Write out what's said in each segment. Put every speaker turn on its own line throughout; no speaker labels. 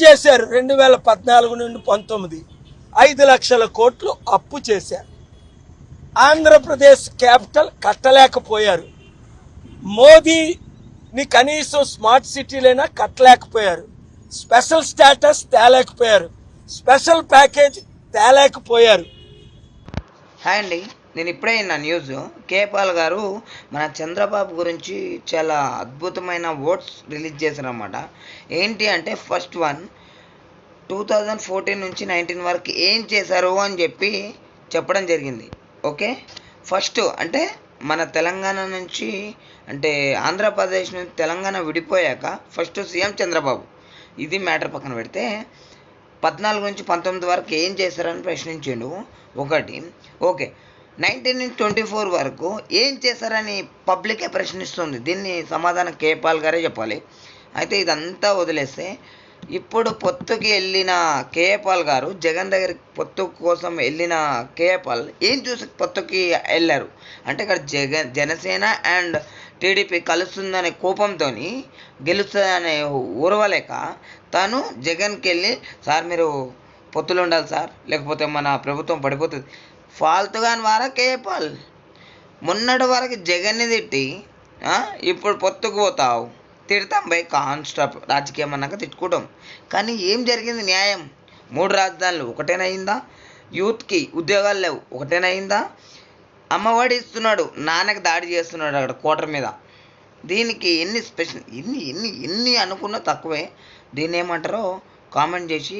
చేశారు. 2014 నుండి 19 5 లక్షల కోట్లు అప్పు చేశారు. ఆంధ్రప్రదేశ్ క్యాపిటల్ కట్టలేకపోయారు. మోదీని కనీసం స్మార్ట్ సిటీలైనా కట్టలేకపోయారు. స్పెషల్ స్టేటస్ తేలేకపోయారు. స్పెషల్ ప్యాకేజ్ తేలేకపోయారు.
హాయ్ అండి, నేను ఇప్పుడే విన్న న్యూస్. కేపాల్ గారు మన చంద్రబాబు గురించి చాలా అద్భుతమైన వర్డ్స్ రిలీజ్ చేశారన్నమాట. ఏంటి అంటే ఫస్ట్ వన్ 2014 నుంచి 19 వరకు ఏం చేశారు అని చెప్పడం జరిగింది. ఓకే, ఫస్ట్ అంటే మన తెలంగాణ నుంచి అంటే ఆంధ్రప్రదేశ్ నుంచి తెలంగాణ విడిపోయాక ఫస్ట్ సీఎం చంద్రబాబు. ఇది మ్యాటర్ పక్కన పెడితే 14 నుంచి 19 వరకు ఏం చేశారని ప్రశ్నించిండు ఒకటి. ఓకే, 19 నుంచి 24 వరకు ఏం చేశారని పబ్లికే ప్రశ్నిస్తుంది. దీన్ని సమాధానం కేపాల్ గారే చెప్పాలి. అయితే ఇదంతా వదిలేస్తే ఇప్పుడు పొత్తుకి వెళ్ళిన కేపాల్ గారు, జగన్ దగ్గరికి పొత్తు కోసం వెళ్ళిన కేపాల్ ఏం చూసి పొత్తుకి వెళ్ళారు అంటే ఇక్కడ జనసేన అండ్ టీడీపీ కలుస్తుందనే కోపంతో గెలుస్తుందనే ఊరవలేక తను జగన్కి వెళ్ళి, సార్ మీరు పొత్తులు ఉండాలి సార్, లేకపోతే మన ప్రభుత్వం పడిపోతుంది. ఫాల్తుగా వారా కేపాల్. మొన్నటి వరకు జగన్ని తిట్టి ఇప్పుడు పొత్తుకు పోతావు, తిడతాం బై కాన్స్టాప్. రాజకీయం అన్నాక తిట్టుకుంటాం. కానీ ఏం జరిగింది? న్యాయం. 3 రాజధానులు ఒకటేనయిందా? యూత్కి ఉద్యోగాలు లేవు ఒకటేనయిందా? అమ్మఒడి ఇస్తున్నాడు, నాన్నకి దాడి చేస్తున్నాడు అక్కడ కోటర్ మీద. దీనికి ఎన్ని అనుకున్నా తక్కువే. దీన్ని ఏమంటారో కామెంట్ చేసి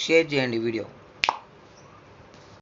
షేర్ చేయండి వీడియో.